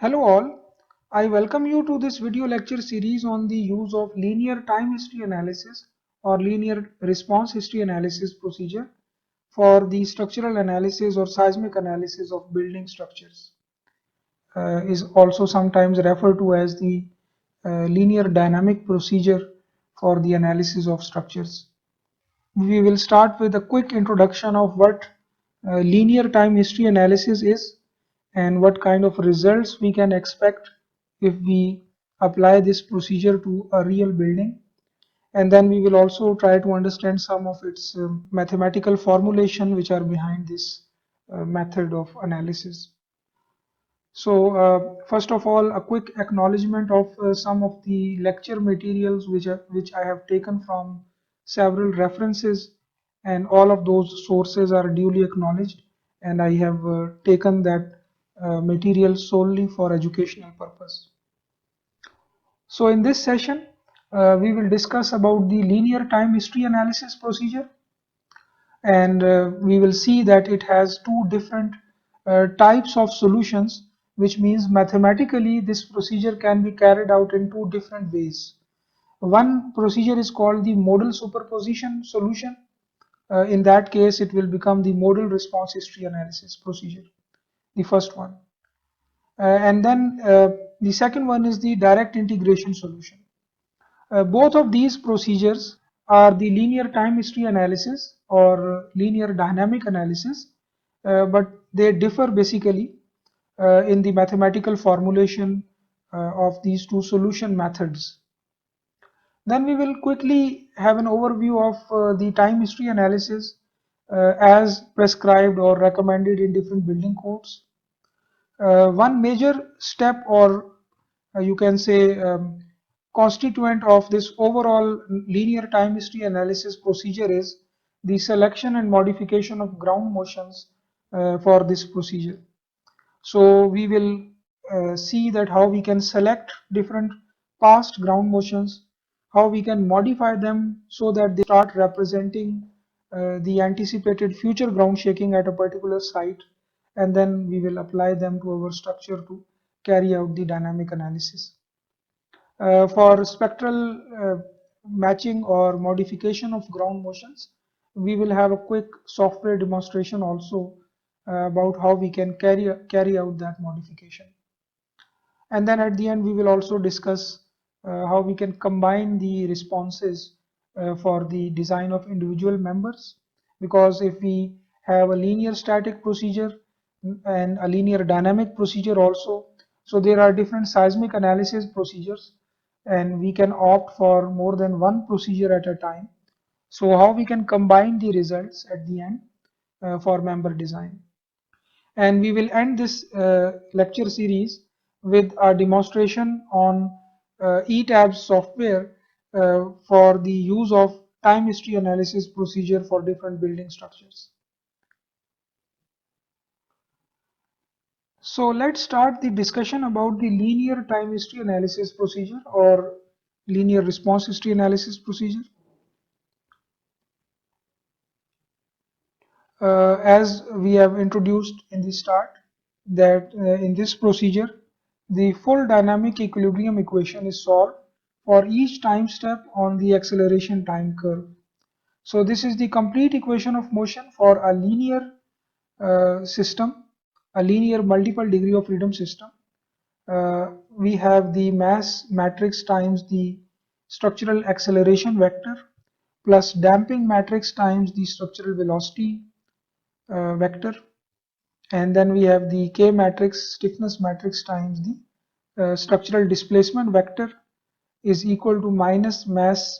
Hello all, I welcome you to this video lecture series on the use of linear time history analysis or linear response history analysis procedure for the structural analysis or seismic analysis of building structures. Is also sometimes referred to as the linear dynamic procedure for the analysis of structures. We will start with a quick introduction of what linear time history analysis is and what kind of results we can expect if we apply this procedure to a real building. And then we will also try to understand some of its mathematical formulation which are behind this method of analysis. So first of all, a quick acknowledgement of some of the lecture materials which I have taken from several references, and all of those sources are duly acknowledged, and I have taken that material solely for educational purpose. So in this session, we will discuss about the linear time history analysis procedure, and we will see that it has two different types of solutions, which means mathematically this procedure can be carried out in two different ways. One procedure is called the modal superposition solution. In that case, it will become the modal response history analysis procedure, the first one. And then the second one is the direct integration solution. Both of these procedures are the linear time history analysis or linear dynamic analysis, but they differ basically in the mathematical formulation of these two solution methods. Then we will quickly have an overview of the time history analysis as prescribed or recommended in different building codes. One major step, or you can say constituent of this overall linear time history analysis procedure, is the selection and modification of ground motions for this procedure. So we will see that how we can select different past ground motions, how we can modify them so that they start representing the anticipated future ground shaking at a particular site, and then we will apply them to our structure to carry out the dynamic analysis. For spectral matching or modification of ground motions, we will have a quick software demonstration also about how we can carry out that modification. And then at the end, we will also discuss how we can combine the responses for the design of individual members. Because if we have a linear static procedure and a linear dynamic procedure also, so there are different seismic analysis procedures, and we can opt for more than one procedure at a time. So how we can combine the results at the end for member design. And we will end this lecture series with a demonstration on ETABS software for the use of time history analysis procedure for different building structures. So let's start the discussion about the linear time history analysis procedure or linear response history analysis procedure. As we have introduced in the start, that in this procedure, the full dynamic equilibrium equation is solved for each time step on the acceleration time curve. So this is the complete equation of motion for a linear system, a linear multiple degree of freedom system. We have the mass matrix times the structural acceleration vector plus damping matrix times the structural velocity vector, and then we have the K matrix stiffness matrix times the structural displacement vector is equal to minus mass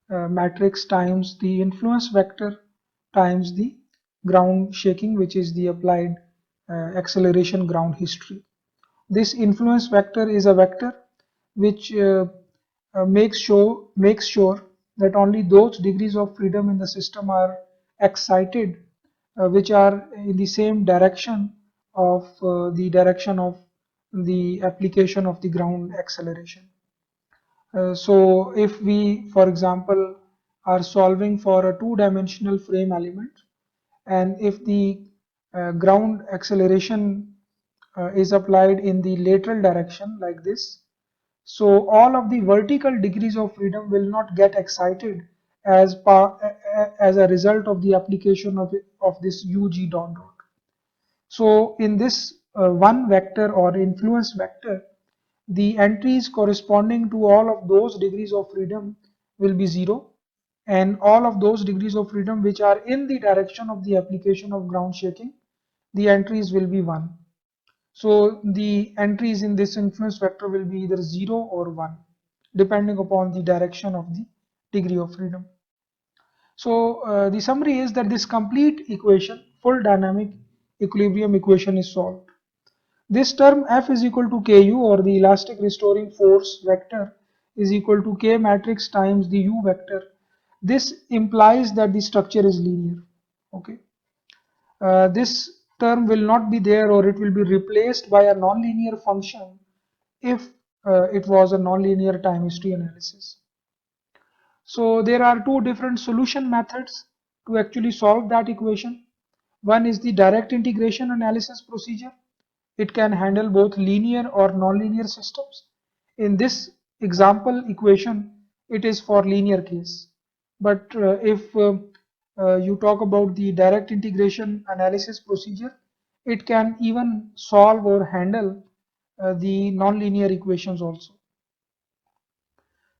matrix times the influence vector times the ground shaking, which is the applied acceleration ground history. This influence vector is a vector which makes sure that only those degrees of freedom in the system are excited which are in the same direction of the direction of the application of the ground acceleration. So if we, for example, are solving for a two-dimensional frame element, and if the ground acceleration is applied in the lateral direction like this. So all of the vertical degrees of freedom will not get excited as a result of the application of this UG dot dot. So in this one vector or influence vector, the entries corresponding to all of those degrees of freedom will be 0, and all of those degrees of freedom which are in the direction of the application of ground shaking, the entries will be 1. So the entries in this influence vector will be either 0 or 1 depending upon the direction of the degree of freedom. So the summary is that this complete equation, full dynamic equilibrium equation, is solved. This term F is equal to Ku, or the elastic restoring force vector, is equal to K matrix times the U vector. This implies that the structure is linear. Okay. This term will not be there, or it will be replaced by a nonlinear function if it was a nonlinear time history analysis. So there are two different solution methods to actually solve that equation. One is the direct integration analysis procedure. It can handle both linear or nonlinear systems. In this example equation, it is for linear case. But if you talk about the direct integration analysis procedure, it can even solve or handle the nonlinear equations also.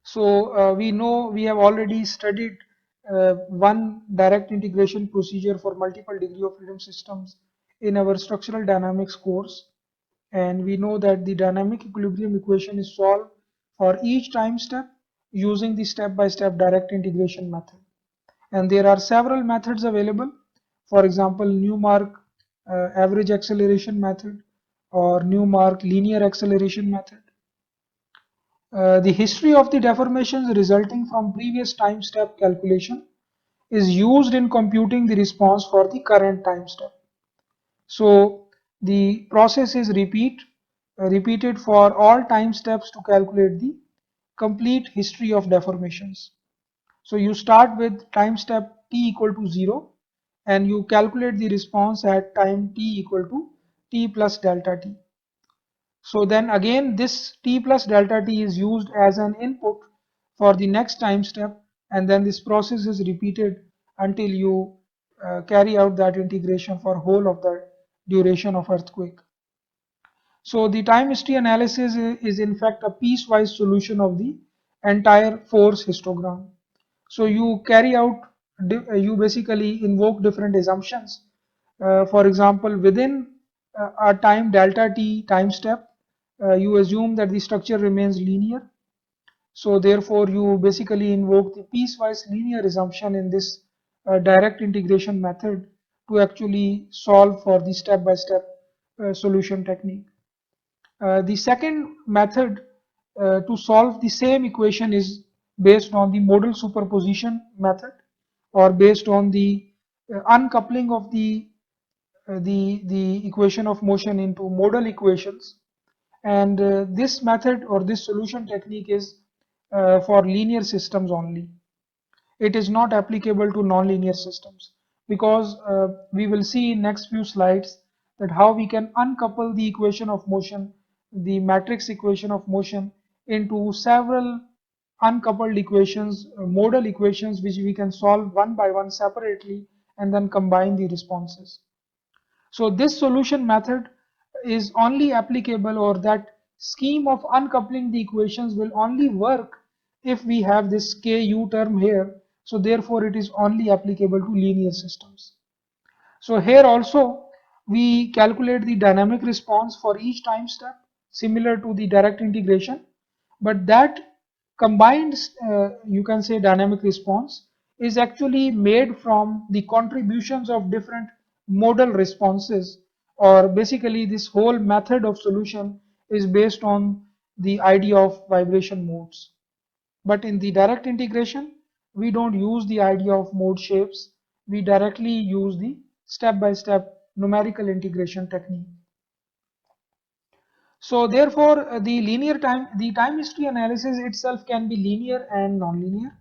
So we know we have already studied one direct integration procedure for multiple degree of freedom systems in our structural dynamics course, and we know that the dynamic equilibrium equation is solved for each time step using the step-by-step direct integration method. And there are several methods available. For example, Newmark average acceleration method or Newmark linear acceleration method. The history of the deformations resulting from previous time step calculation is used in computing the response for the current time step. So the process is repeated for all time steps to calculate the complete history of deformations. So you start with time step t equal to 0 and you calculate the response at time t equal to t plus delta t. So then again this t plus delta t is used as an input for the next time step, and then this process is repeated until you carry out that integration for whole of the duration of earthquake. So the time history analysis is in fact a piecewise solution of the entire force histogram. So you carry out, you basically invoke different assumptions. For example, within a time delta t time step, you assume that the structure remains linear. So therefore, you basically invoke the piecewise linear assumption in this direct integration method to actually solve for the step-by-step solution technique. The second method to solve the same equation is based on the modal superposition method, or based on the uncoupling of the equation of motion into modal equations. And this method or this solution technique is for linear systems only. It is not applicable to nonlinear systems, because we will see in next few slides that how we can uncouple the equation of motion, the matrix equation of motion, into several uncoupled equations, modal equations, which we can solve one by one separately and then combine the responses. So this solution method is only applicable, or that scheme of uncoupling the equations will only work if we have this Ku term here. So therefore it is only applicable to linear systems. So here also we calculate the dynamic response for each time step similar to the direct integration, but that combined you can say dynamic response is actually made from the contributions of different modal responses, or basically this whole method of solution is based on the idea of vibration modes. But in the direct integration, we don't use the idea of mode shapes. We directly use the step-by-step numerical integration technique. So therefore, the time history analysis itself can be linear and nonlinear.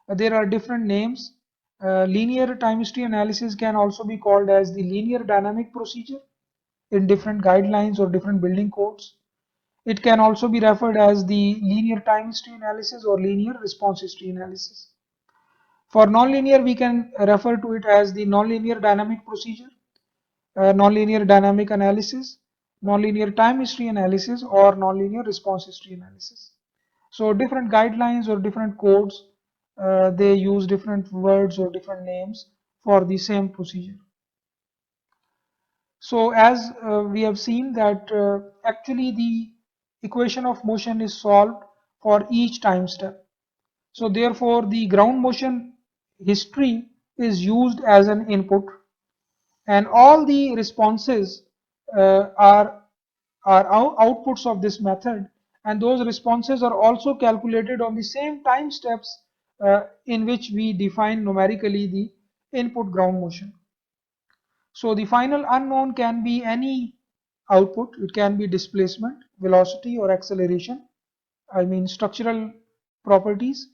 There are different names. Linear time history analysis can also be called as the linear dynamic procedure. in different guidelines or different building codes. It can also be referred as the linear time history analysis or linear response history analysis. For nonlinear, we can refer to it as the nonlinear dynamic procedure, nonlinear dynamic analysis, nonlinear time history analysis, or nonlinear response history analysis. So different guidelines or different codes, they use different words or different names for the same procedure. So as we have seen that actually the equation of motion is solved for each time step. So therefore the ground motion history is used as an input, and all the responses are outputs of this method, and those responses are also calculated on the same time steps in which we define numerically the input ground motion. So the final unknown can be any output. It can be displacement, velocity, or acceleration. I mean structural properties,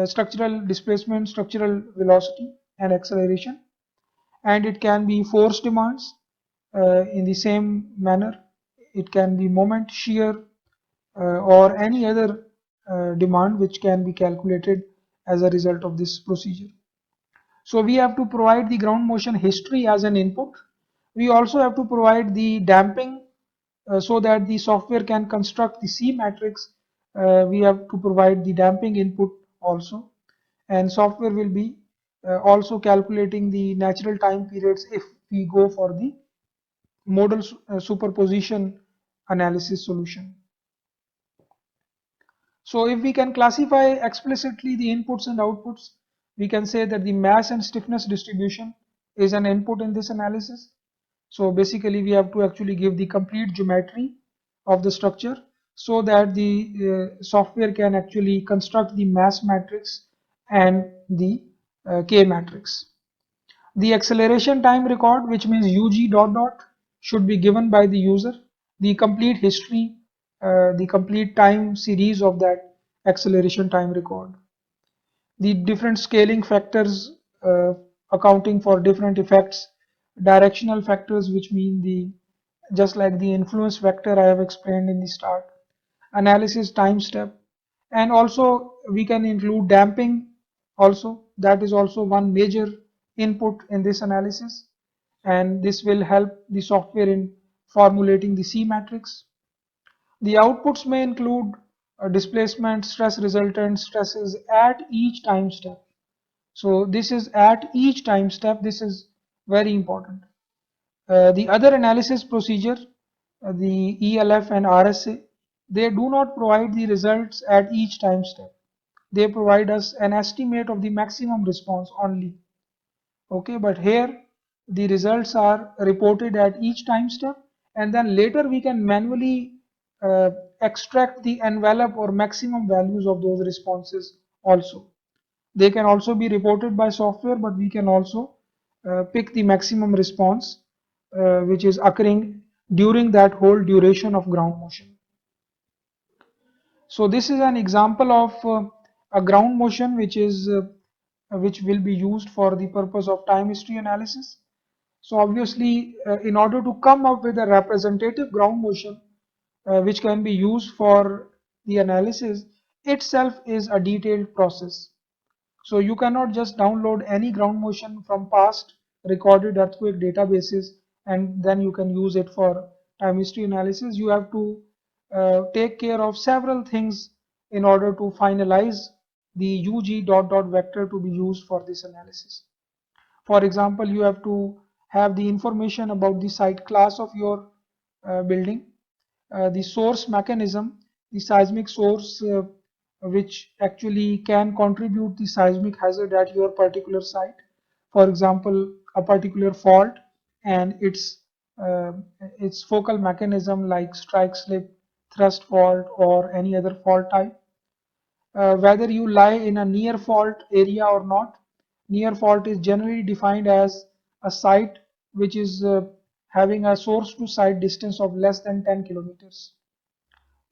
structural displacement, structural velocity, and acceleration. And it can be force demands in the same manner. It can be moment, shear, or any other demand which can be calculated as a result of this procedure. So we have to provide the ground motion history as an input. We also have to provide the damping so that the software can construct the C matrix. We have to provide the damping input also, and software will be also calculating the natural time periods if we go for the modal superposition analysis solution. So if we can classify explicitly the inputs and outputs, we can say that the mass and stiffness distribution is an input in this analysis. So basically we have to actually give the complete geometry of the structure so that the software can actually construct the mass matrix and the K matrix. The acceleration time record, which means UG dot dot, should be given by the user. The complete history, the complete time series of that acceleration time record. The different scaling factors accounting for different effects. Directional factors, which mean the just like the influence vector I have explained in the start. Analysis time step, and also we can include damping also. That is also one major input in this analysis, and this will help the software in formulating the C matrix. The outputs may include displacement, stress resultant, stresses at each time step. So this is at each time step. This is very important. The other analysis procedure, the ELF and RSA, they do not provide the results at each time step. They provide us an estimate of the maximum response only. Okay, but here the results are reported at each time step, and then later we can manually extract the envelope or maximum values of those responses also. They can also be reported by software, but we can also pick the maximum response which is occurring during that whole duration of ground motion. So this is an example of a ground motion which will be used for the purpose of time history analysis. So obviously, in order to come up with a representative ground motion which can be used for the analysis, itself is a detailed process. So you cannot just download any ground motion from past recorded earthquake databases and then you can use it for time history analysis. You have to take care of several things in order to finalize the UG dot dot vector to be used for this analysis. For example, you have to have the information about the site class of your building, the source mechanism, the seismic source which actually can contribute the seismic hazard at your particular site. For example, a particular fault and uh, its focal mechanism like strike slip, thrust fault, or any other fault type. Whether you lie in a near fault area or not. Near fault is generally defined as a site which is having a source to site distance of less than 10 kilometers.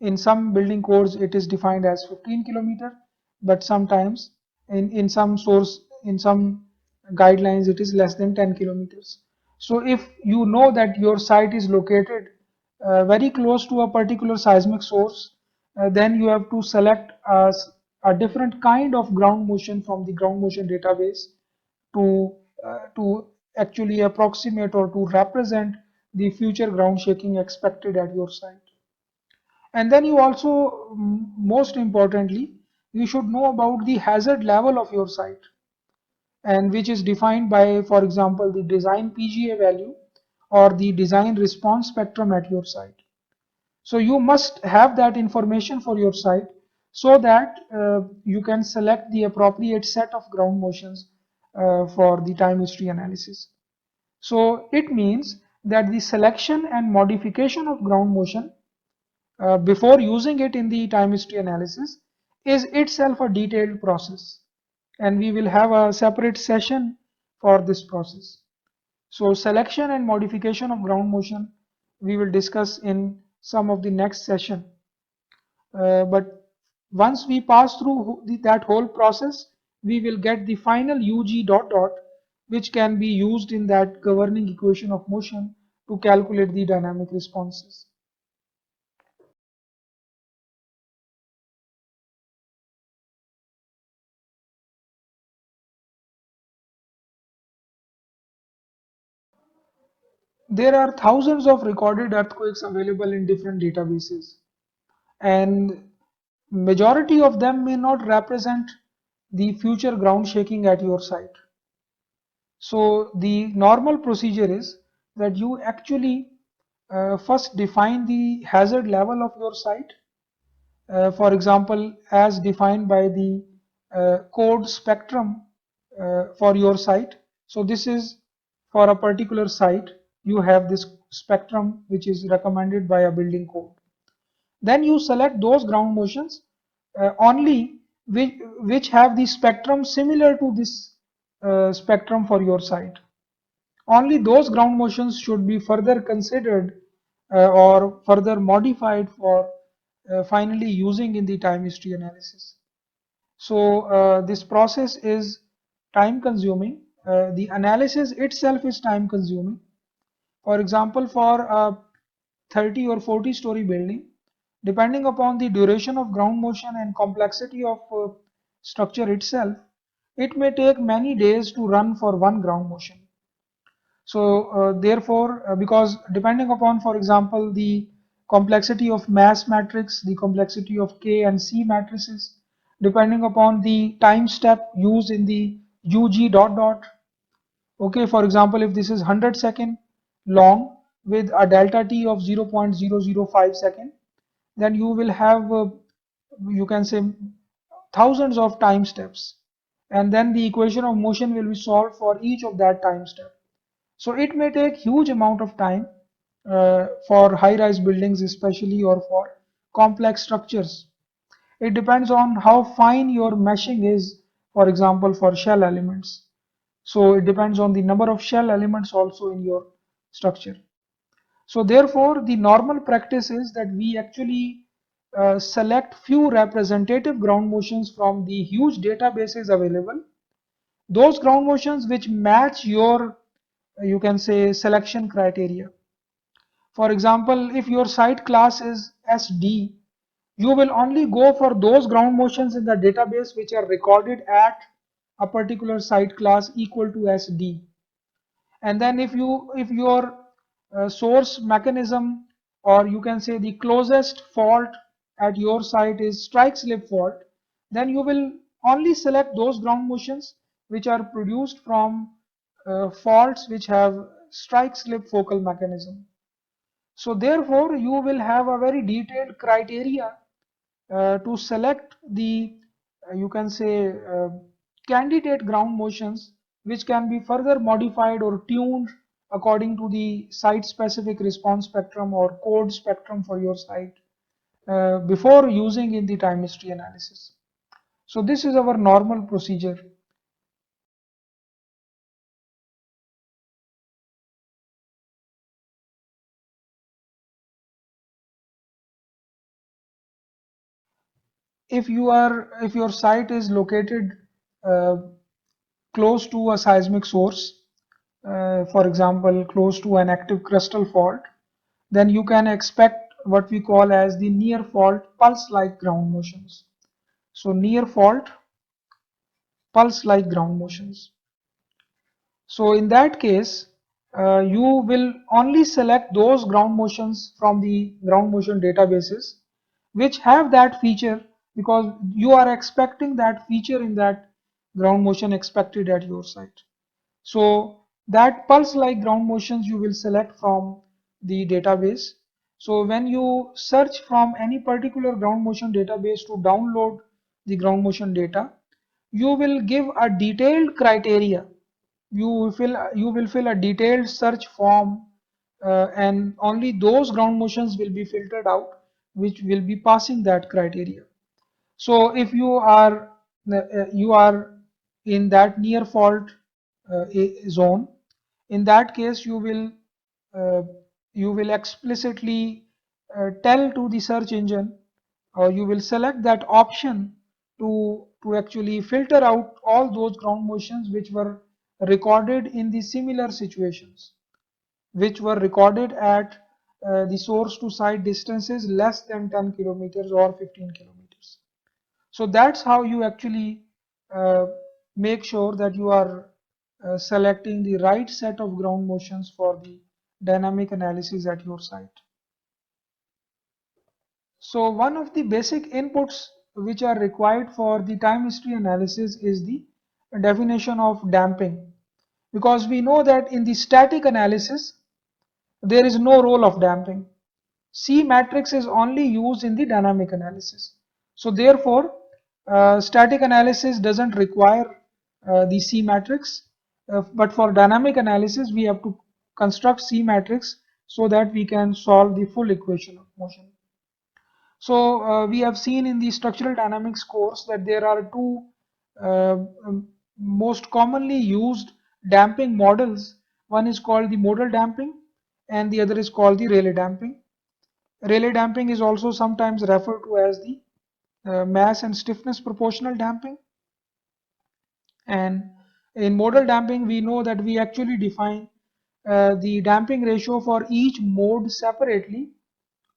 In some building codes it is defined as 15 kilometer, but sometimes in some guidelines it is less than 10 kilometers. So if you know that your site is located very close to a particular seismic source, then you have to select a different kind of ground motion from the ground motion database to actually approximate or to represent the future ground shaking expected at your site. And then you also, most importantly, you should know about the hazard level of your site, and which is defined by, for example, the design PGA value or the design response spectrum at your site. So you must have that information for your site so that you can select the appropriate set of ground motions for the time history analysis. So it means that the selection and modification of ground motion before using it in the time history analysis is itself a detailed process, and we will have a separate session for this process. So selection and modification of ground motion we will discuss in some of the next session. But once we pass through that whole process, we will get the final UG dot dot, which can be used in that governing equation of motion to calculate the dynamic responses. There are thousands of recorded earthquakes available in different databases, and majority of them may not represent the future ground shaking at your site. So the normal procedure is that you actually first define the hazard level of your site, for example, as defined by the code spectrum for your site. So this is for a particular site, you have this spectrum which is recommended by a building code. Then you select those ground motions only which have the spectrum similar to this spectrum for your site. Only those ground motions should be further considered or further modified for finally using in the time history analysis. So this process is time consuming. The analysis itself is time consuming. For example, for a 30 or 40 story building, depending upon the duration of ground motion and complexity of structure itself, it may take many days to run for one ground motion. So therefore, because depending upon, for example, the complexity of mass matrix, the complexity of K and C matrices, depending upon the time step used in the UG dot dot. Okay, for example, if this is 100-second long with a delta T of 0.005 second, then you will have, you can say, thousands of time steps. And then the equation of motion will be solved for each of that time step. So it may take huge amount of time for high-rise buildings especially, or for complex structures. It depends on how fine your meshing is, for example, for shell elements. So it depends on the number of shell elements also in your structure. So therefore, the normal practice is that we actually select few representative ground motions from the huge databases available. Those ground motions which match your, you can say, selection criteria. For example, if your site class is SD, you will only go for those ground motions in the database which are recorded at a particular site class equal to SD. And then if your source mechanism, or you can say the closest fault at your site is strike slip fault, then you will only select those ground motions which are produced from faults which have strike slip focal mechanism. So therefore you will have a very detailed criteria to select the, you can say, candidate ground motions which can be further modified or tuned according to the site specific response spectrum or code spectrum for your site before using in the time history analysis. So this is our normal procedure. If your site is located uh, close to a seismic source, for example, close to an active crustal fault, then you can expect what we call as the near fault pulse-like ground motions. So near fault pulse-like ground motions. So in that case, you will only select those ground motions from the ground motion databases which have that feature, because you are expecting that feature in that ground motion expected at your site. So that pulse-like ground motions you will select from the database. So when you search from any particular ground motion database to download the ground motion data, you will give a detailed criteria. You will fill a detailed search form, and only those ground motions will be filtered out which will be passing that criteria. So if you are in that near fault zone, in that case uh, you will explicitly tell to the search engine, or you will select that option to actually filter out all those ground motions which were recorded in the similar situations, which were recorded at the source to site distances less than 10 kilometers or 15 kilometers. So that's how you actually uh, make sure that you are selecting the right set of ground motions for the dynamic analysis at your site. So one of the basic inputs which are required for the time history analysis is the definition of damping, because we know that in the static analysis there is no role of damping. C matrix is only used in the dynamic analysis. So therefore, static analysis doesn't require the C matrix, but for dynamic analysis we have to construct C matrix so that we can solve the full equation of motion. So we have seen in the structural dynamics course that there are two most commonly used damping models. One is called the modal damping and the other is called the Rayleigh damping. Rayleigh damping is also sometimes referred to as the mass and stiffness proportional damping. And in modal damping, we know that we actually define the damping ratio for each mode separately,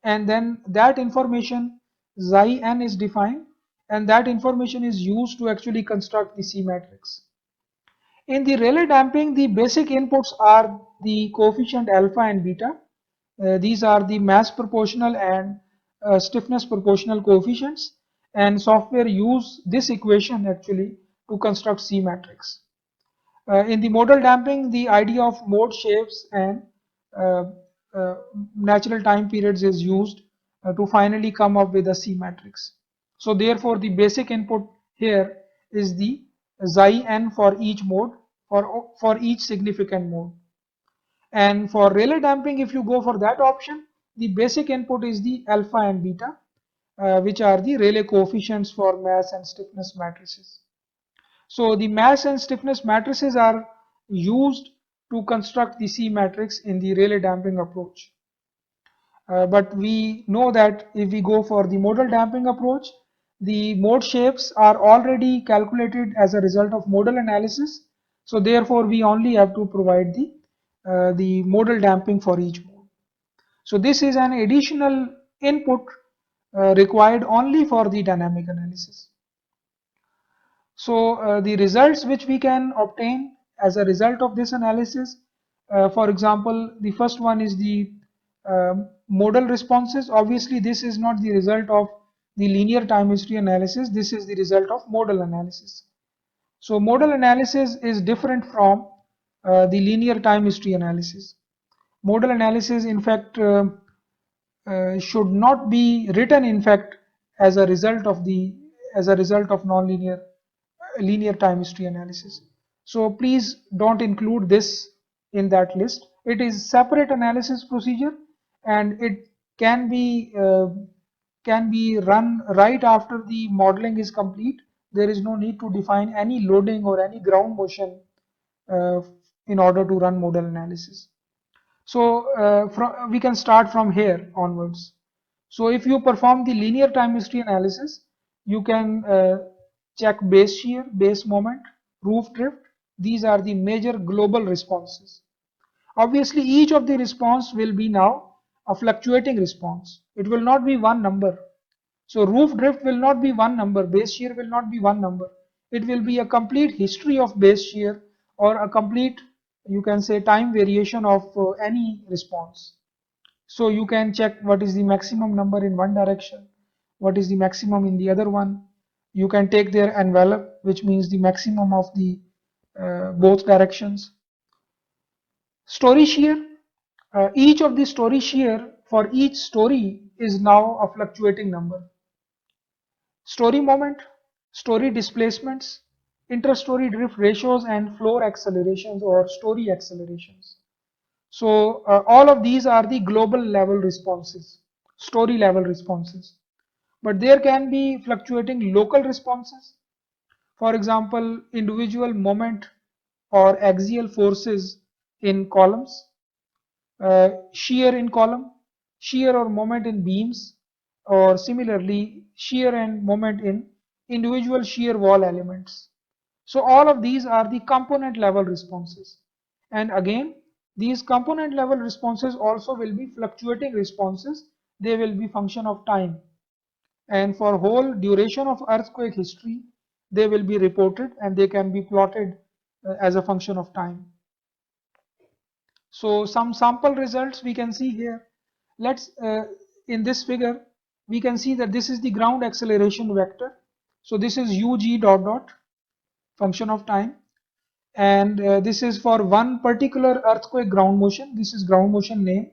and then that information xi n is defined, and that information is used to actually construct the C matrix. In the Rayleigh damping, the basic inputs are the coefficient alpha and beta. These are the mass proportional and stiffness proportional coefficients, and software use this equation actually to construct C matrix. In the modal damping, the idea of mode shapes and uh, uh, natural time periods is used to finally come up with a C matrix. So therefore, the basic input here is the xi n for each mode, for each significant mode. And for Rayleigh damping, if you go for that option, the basic input is the alpha and beta, which are the Rayleigh coefficients for mass and stiffness matrices. So the mass and stiffness matrices are used to construct the C matrix in the Rayleigh damping approach. But we know that if we go for the modal damping approach, the mode shapes are already calculated as a result of modal analysis. So therefore, we only have to provide the modal damping for each mode. So this is an additional input required only for the dynamic analysis. So the results which we can obtain as a result of this analysis, for example, the first one is the modal responses. Obviously, this is not the result of the linear time history analysis. This is the result of modal analysis. So modal analysis is different from the linear time history analysis. Modal analysis, in fact, should not be written, in fact, as a result of nonlinear linear time history analysis. So please don't include this in that list. It is separate analysis procedure, and it can be uh, can be run right after the modeling is complete. There is no need to define any loading or any ground motion uh, in order to run modal analysis. So we can start from here onwards. So if you perform the linear time history analysis, you can check base shear, base moment, roof drift, These are the major global responses. Obviously, each of the response will be now a fluctuating response. It will not be one number. So roof drift will not be one number, base shear will not be one number. It will be a complete history of base shear or a complete, you can say, time variation of any response. So you can check what is the maximum number in one direction, what is the maximum in the other one. You can take their envelope, which means the maximum of the both directions. Story shear, each of the story shear for each story is now a fluctuating number. Story moment, story displacements, interstory drift ratios, and floor accelerations or story accelerations. So all of these are the global level responses, story level responses. But there can be fluctuating local responses. For example, individual moment or axial forces in columns, shear in column, shear or moment in beams, or similarly shear and moment in individual shear wall elements. So all of these are the component level responses. And again, these component level responses also will be fluctuating responses. They will be function of time. And for whole duration of earthquake history, they will be reported and they can be plotted as a function of time. So some sample results we can see here. Let's in this figure we can see that this is the ground acceleration vector. So this is UG dot dot function of time, and this is for one particular earthquake ground motion. This is ground motion name,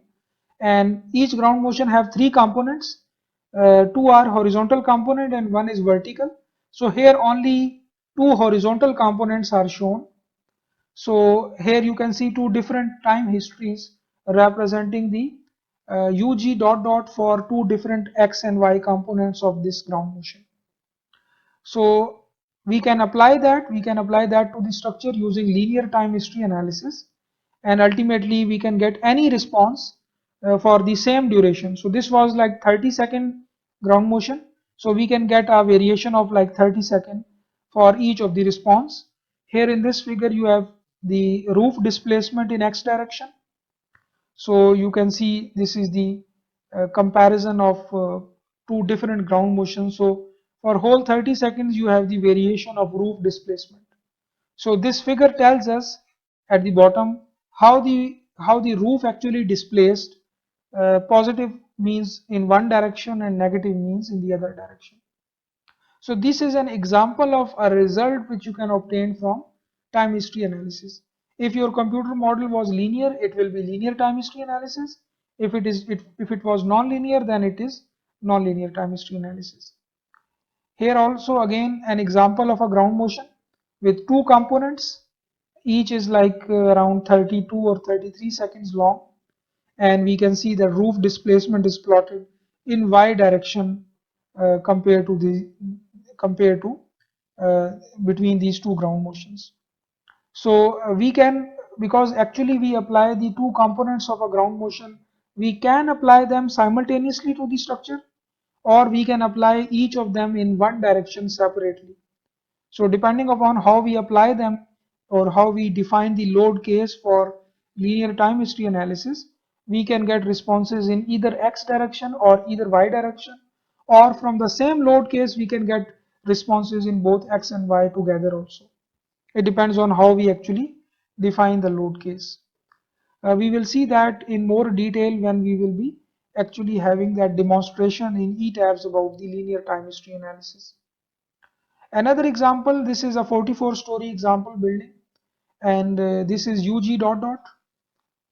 and each ground motion have three components. Two are horizontal component and one is vertical. So here only two horizontal components are shown. So here you can see two different time histories representing the UG dot dot for two different X and Y components of this ground motion. So we can apply that to the structure using linear time history analysis, and ultimately we can get any response for the same duration. So this was like 30-second ground motion. So we can get a variation of like 30 seconds for each of the response. Here in this figure you have the roof displacement in X direction. So you can see this is the comparison of two different ground motions. So for whole 30 seconds you have the variation of roof displacement. So this figure tells us at the bottom how the roof actually displaced. Positive means in one direction and negative means in the other direction. So this is an example of a result which you can obtain from time history analysis. If your computer model was linear, it will be linear time history analysis. If it was non-linear, then it is non-linear time history analysis. Here also again an example of a ground motion with two components. Each is like around 32 or 33 seconds long, and we can see the roof displacement is plotted in y direction compared to between these two ground motions. So we can, because actually we apply the two components of a ground motion, we can apply them simultaneously to the structure, or we can apply each of them in one direction separately. So depending upon how we apply them or how we define the load case for linear time history analysis, we can get responses in either x direction or either y direction, or from the same load case we can get responses in both x and y together also. It depends on how we actually define the load case. We will see that in more detail when we will be actually having that demonstration in ETABS about the linear time history analysis. Another example, this is a 44-story example building, and this is UG dot dot,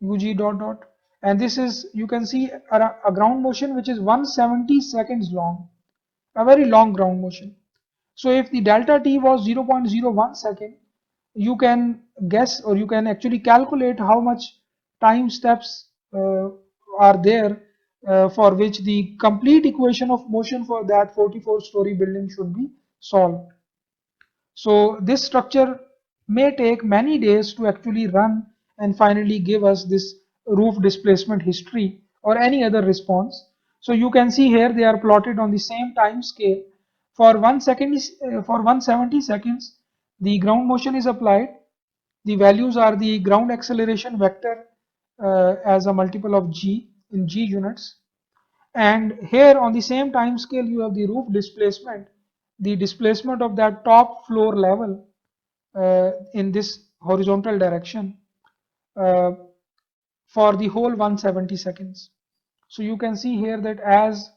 UG dot dot, and this is, you can see a ground motion which is 170 seconds long, a very long ground motion. So if the delta t was 0.01 second, you can guess or you can actually calculate how much time steps are there for which the complete equation of motion for that 44-story building should be solved. So this structure may take many days to actually run and finally give us this roof displacement history or any other response. So you can see here they are plotted on the same time scale. For 1 second, for 170 seconds, the ground motion is applied. The values are the ground acceleration vector as a multiple of g in g units. And here on the same time scale you have the roof displacement, the displacement of that top floor level in this horizontal direction uh, for the whole 170 seconds. So you can see here that as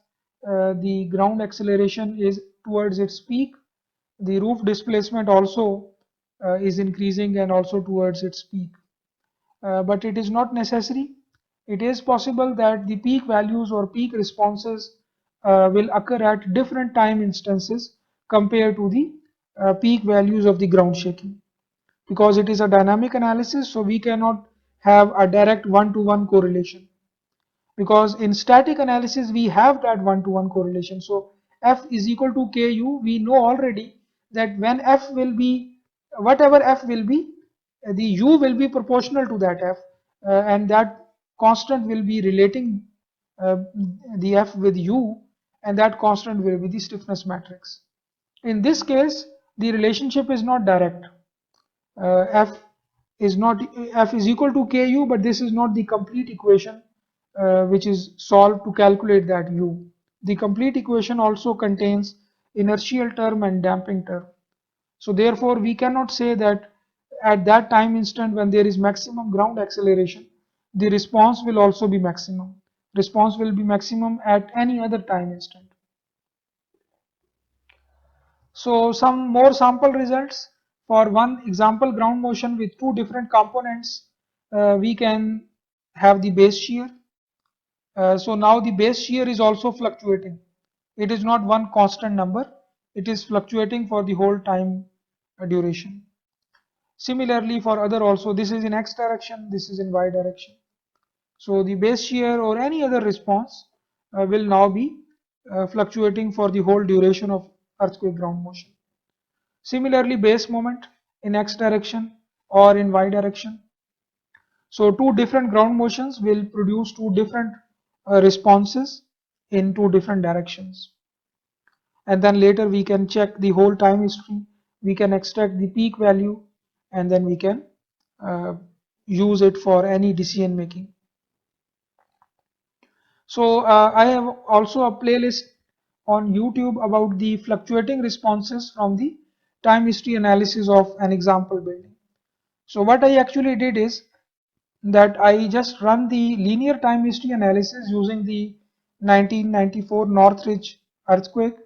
the ground acceleration is towards its peak, the roof displacement also is increasing and also towards its peak. But it is not necessary. It is possible that the peak values or peak responses will occur at different time instances compared to the peak values of the ground shaking. Because it is a dynamic analysis, so we cannot have a direct one-to-one correlation. Because in static analysis we have that one-to-one correlation. So F is equal to Ku. We know already that when F will be, whatever F will be, the U will be proportional to that F, and that constant will be relating uh, the F with U, and that constant will be the stiffness matrix. In this case, the relationship is not direct. F is not F is equal to Ku, but this is not the complete equation which is solved to calculate that U. The complete equation also contains inertial term and damping term. So therefore, we cannot say that at that time instant when there is maximum ground acceleration, the response will also be maximum. Response will be maximum at any other time instant. So some more sample results. For one example ground motion with two different components, we can have the base shear. So now the base shear is also fluctuating. It is not one constant number. It is fluctuating for the whole time duration. Similarly for other also, this is in x direction, this is in y direction. So the base shear or any other response will now be fluctuating for the whole duration of earthquake ground motion. Similarly, base moment in x direction or in y direction. So two different ground motions will produce two different responses in two different directions. And then later we can check the whole time history, we can extract the peak value, and then we can uh, use it for any decision making. So I have also a playlist on YouTube about the fluctuating responses from the time history analysis of an example building. So what I actually did is that I just run the linear time history analysis using the 1994 Northridge earthquake.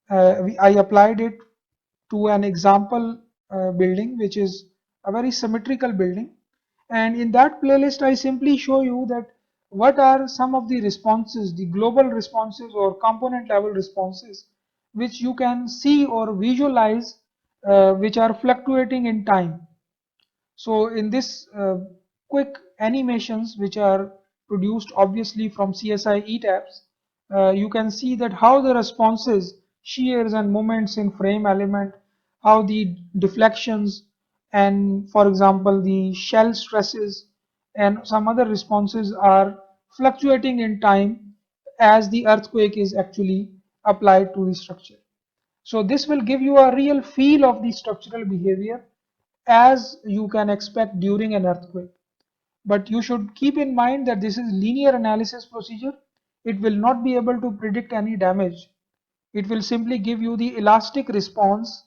I applied it to an example building which is a very symmetrical building, and in that playlist I simply show you that what are some of the responses, the global responses or component level responses which you can see or visualize which are fluctuating in time. So in this quick animations which are produced obviously from CSI ETAPS, you can see that how the responses, shears and moments in frame element, how the deflections and for example the shell stresses and some other responses are fluctuating in time as the earthquake is actually applied to the structure. So this will give you a real feel of the structural behavior as you can expect during an earthquake. But you should keep in mind that this is linear analysis procedure. It will not be able to predict any damage. It will simply give you the elastic response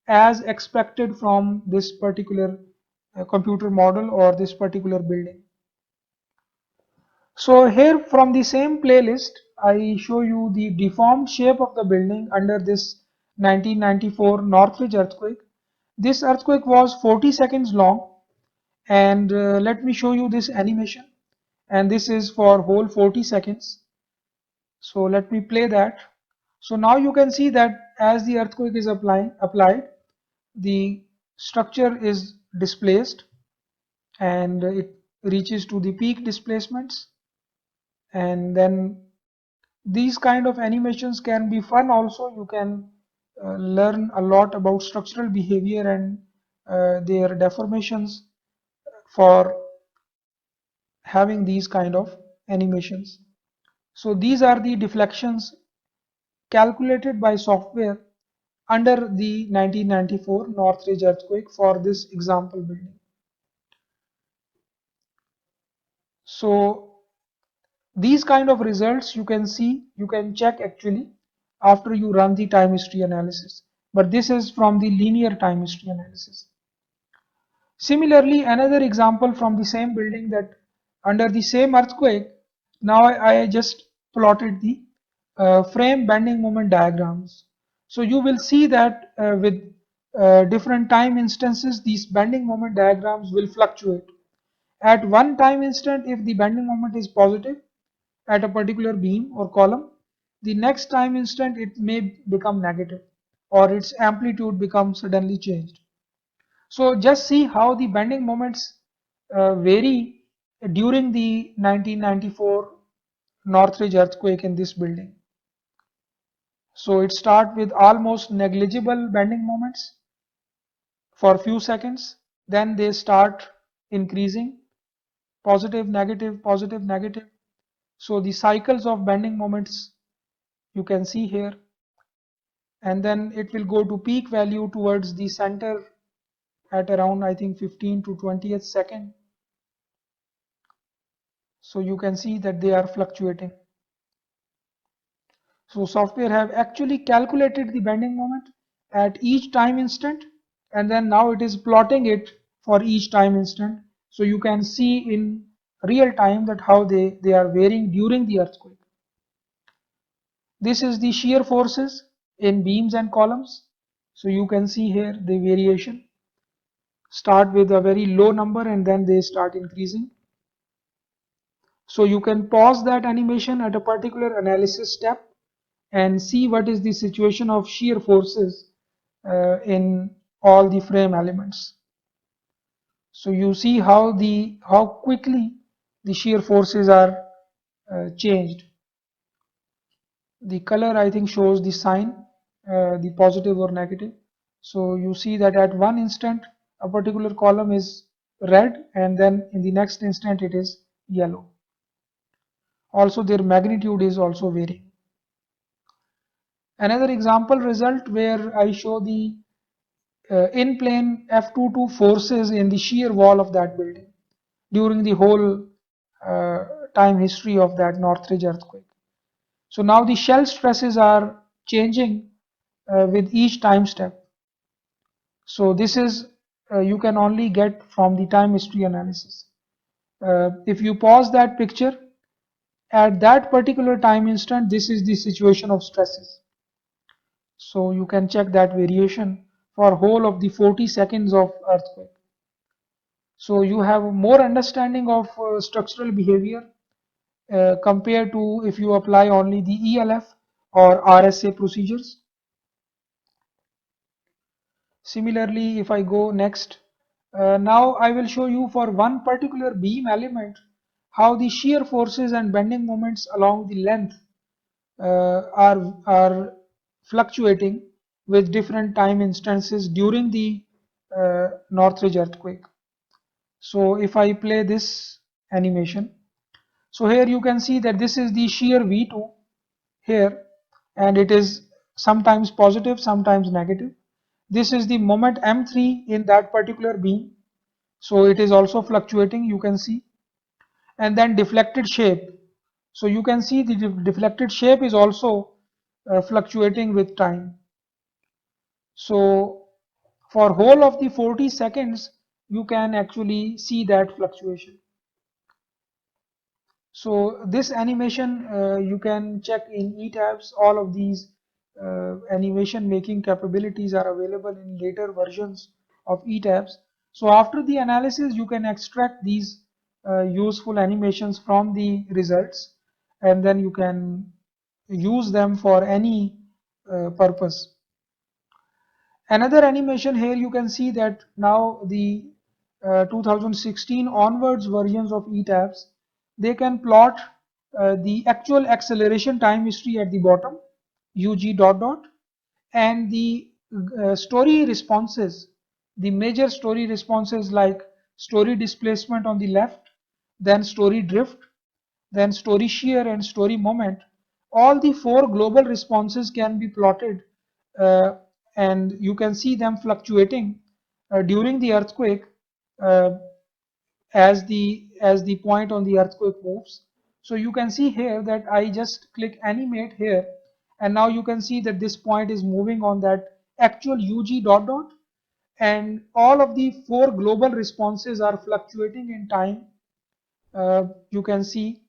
as expected from this particular computer model or this particular building. So here from the same playlist, I show you the deformed shape of the building under this 1994 Northridge earthquake. This earthquake was 40 seconds long, and let me show you this animation, and this is for whole 40 seconds. So let me play that. So now you can see that as the earthquake is applied, the structure is displaced and it reaches to the peak displacements, and then these kind of animations can be fun also. You can learn a lot about structural behavior and their deformations for having these kind of animations. So these are the deflections calculated by software under the 1994 Northridge earthquake for this example building. So these kind of results you can see, you can check actually after you run the time history analysis. But this is from the linear time history analysis. Similarly, another example from the same building, that under the same earthquake, now I just plotted the frame bending moment diagrams. So you will see that with different time instances, these bending moment diagrams will fluctuate. At one time instant, if the bending moment is positive at a particular beam or column, the next time instant it may become negative, or its amplitude becomes suddenly changed. So just see how the bending moments vary during the 1994 Northridge earthquake in this building. So it starts with almost negligible bending moments for a few seconds, then they start increasing, positive, negative, positive, negative. So the cycles of bending moments you can see here, and then it will go to peak value towards the center at around, I think, 15 to 20th second. So you can see that they are fluctuating. So software have actually calculated the bending moment at each time instant, and then now it is plotting it for each time instant. So you can see in real time that how they are varying during the earthquake. This is the shear forces in beams and columns. So you can see here the variation start with a very low number and then they start increasing. So you can pause that animation at a particular analysis step and see what is the situation of shear forces in all the frame elements. So you see how quickly the shear forces are changed. The color, I think, shows the sign, the positive or negative. So you see that at one instant a particular column is red and then in the next instant it is yellow. Also their magnitude is also varying. Another example result where I show the in plane F22 forces in the shear wall of that building during the whole uh, time history of that Northridge earthquake. So now the shell stresses are changing with each time step. So this is you can only get from the time history analysis. If you pause that picture at that particular time instant, this is the situation of stresses. So you can check that variation for whole of the 40 seconds of earthquake. So you have more understanding of structural behavior compared to if you apply only the ELF or RSA procedures. Similarly, if I go next, now I will show you for one particular beam element how the shear forces and bending moments along the length are fluctuating with different time instances during the Northridge earthquake. So if I play this animation, so here you can see that this is the shear V2 here, and it is sometimes positive, sometimes negative. This is the moment M3 in that particular beam, so it is also fluctuating, you can see. And then deflected shape, so you can see the deflected shape is also fluctuating with time. So for whole of the 40 seconds you can actually see that fluctuation. So this animation you can check in eTabs. All of these animation making capabilities are available in later versions of eTabs. So after the analysis you can extract these useful animations from the results, and then you can use them for any purpose. Another animation here, you can see that now the 2016 onwards versions of eTabs, they can plot the actual acceleration time history at the bottom, UG dot dot, and the story responses, the major story responses like story displacement on the left, then story drift, then story shear and story moment. All the four global responses can be plotted, uh, and you can see them fluctuating during the earthquake uh, as the point on the earthquake moves. So you can see here that I just click animate here, and now you can see that this point is moving on that actual UG dot dot, and all of the four global responses are fluctuating in time. You can see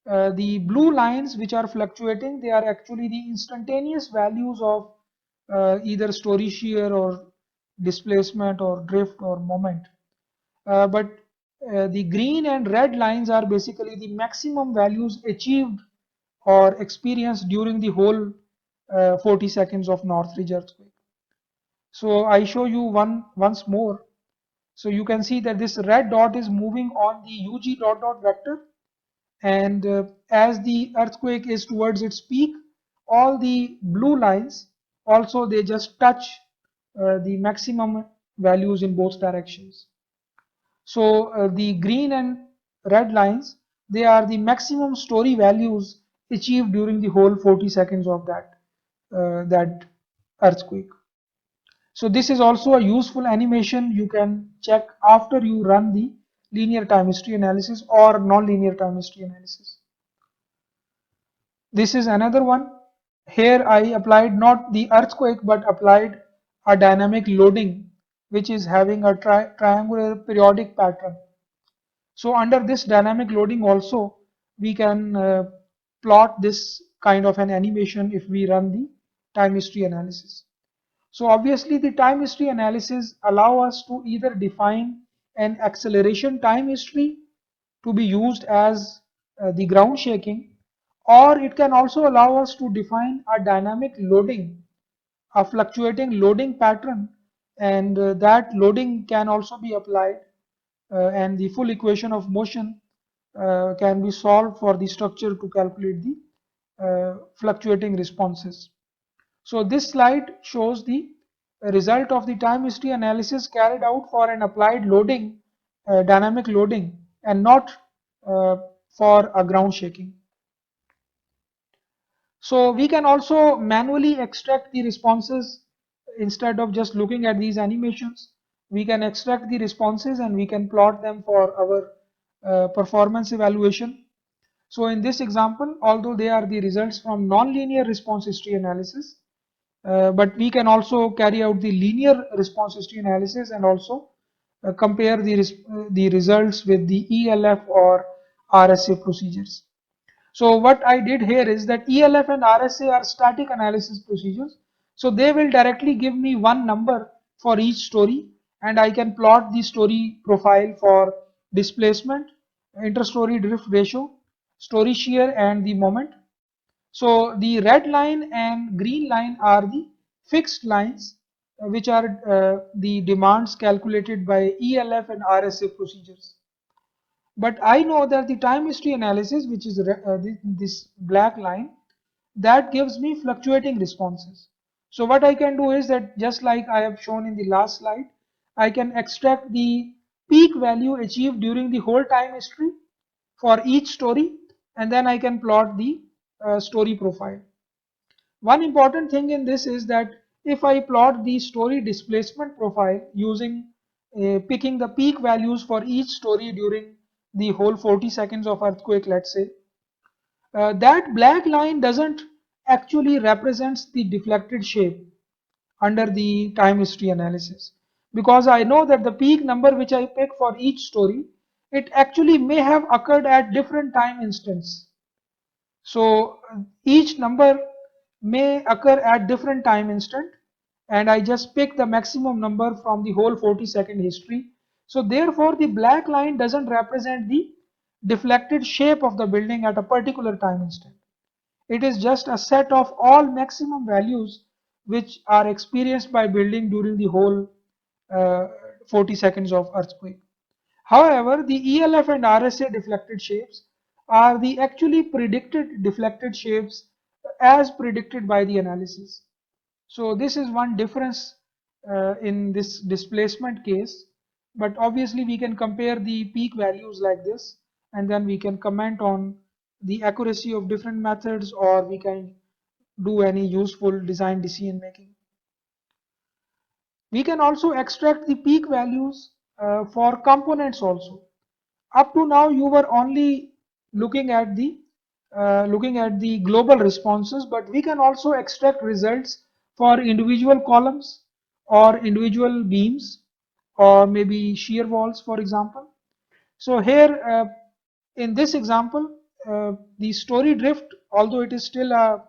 the blue lines which are fluctuating, they are actually the instantaneous values of either story shear or displacement or drift or moment. But the green and red lines are basically the maximum values achieved or experienced during the whole 40 seconds of North Ridge earthquake. So I show you once more. So you can see that this red dot is moving on the UG dot dot vector, and as the earthquake is towards its peak, all the blue lines also they just touch the maximum values in both directions. So the green and red lines, they are the maximum story values achieved during the whole 40 seconds of that earthquake. So this is also a useful animation you can check after you run the linear time history analysis or non-linear time history analysis. This is another one. Here I applied not the earthquake but applied a dynamic loading which is having a triangular periodic pattern. So under this dynamic loading also we can plot this kind of an animation if we run the time history analysis. So obviously the time history analysis allow us to either define an acceleration time history to be used as the ground shaking, or it can also allow us to define a dynamic loading, a fluctuating loading pattern, and that loading can also be applied, and the full equation of motion can be solved for the structure to calculate the fluctuating responses. So this slide shows the result of the time history analysis carried out for an applied loading, dynamic loading, and not for a ground shaking. So we can also manually extract the responses instead of just looking at these animations. We can extract the responses and we can plot them for our performance evaluation. So in this example, although they are the results from non-linear response history analysis, but we can also carry out the linear response history analysis and also compare the results with the ELF or RSA procedures. So what I did here is that ELF and RSA are static analysis procedures. So they will directly give me one number for each story, and I can plot the story profile for displacement, interstory drift ratio, story shear, and the moment. So the red line and green line are the fixed lines, which are the demands calculated by ELF and RSA procedures. But I know that the time history analysis, which is this black line, that gives me fluctuating responses. So what I can do is that, just like I have shown in the last slide, I can extract the peak value achieved during the whole time history for each story, and then I can plot the story profile. One important thing in this is that if I plot the story displacement profile using picking the peak values for each story during the whole 40 seconds of earthquake, let's say, that black line doesn't actually represents the deflected shape under the time history analysis, because I know that the peak number which I pick for each story, it actually may have occurred at different time instants. So each number may occur at different time instant, and I just pick the maximum number from the whole 40-second history. So therefore the black line doesn't represent the deflected shape of the building at a particular time instant. It is just a set of all maximum values which are experienced by building during the whole 40 seconds of earthquake. However, the ELF and RSA deflected shapes are the actually predicted deflected shapes as predicted by the analysis. So this is one difference in this displacement case, but obviously we can compare the peak values like this, and then we can comment on the accuracy of different methods, or we can do any useful design decision making. We can also extract the peak values for components also. Up to now, you were only looking at the global responses, but we can also extract results for individual columns or individual beams or maybe shear walls, for example. So here, in this example, the story drift, although it is still a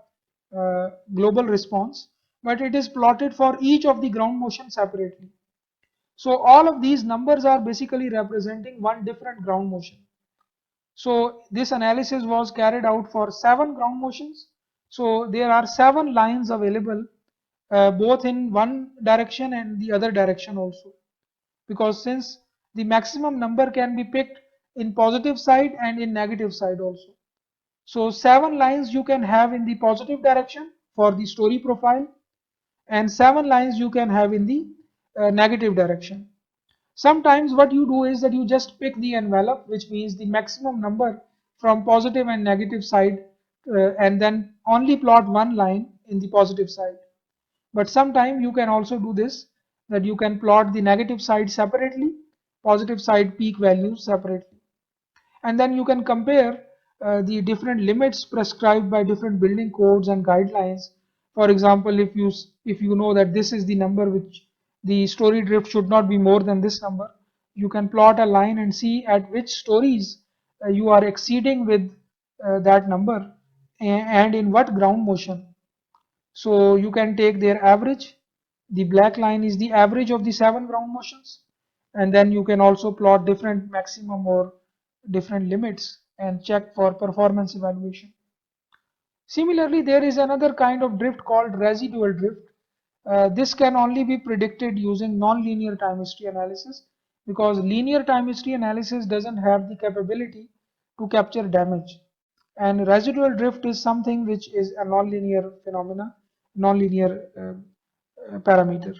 global response, but it is plotted for each of the ground motion separately. So all of these numbers are basically representing one different ground motion. So this analysis was carried out for 7 ground motions. So there are 7 lines available, both in one direction and the other direction also. Because since the maximum number can be picked in positive side and in negative side also. So 7 lines you can have in the positive direction for the story profile, and 7 lines you can have in the negative direction. Sometimes what you do is that you just pick the envelope, which means the maximum number from positive and negative side, and then only plot one line in the positive side. But sometimes you can also do this, that you can plot the negative side separately, positive side peak values separately. And then you can compare the different limits prescribed by different building codes and guidelines. For example, if you know that this is the number which the story drift should not be more than this number, you can plot a line and see at which stories you are exceeding with that number, and in what ground motion. So you can take their average. The black line is the average of the 7 ground motions, and then you can also plot different maximum or different limits and check for performance evaluation. Similarly, there is another kind of drift called residual drift. This can only be predicted using non-linear time history analysis, because linear time history analysis doesn't have the capability to capture damage. And residual drift is something which is a non-linear phenomena, non-linear parameter.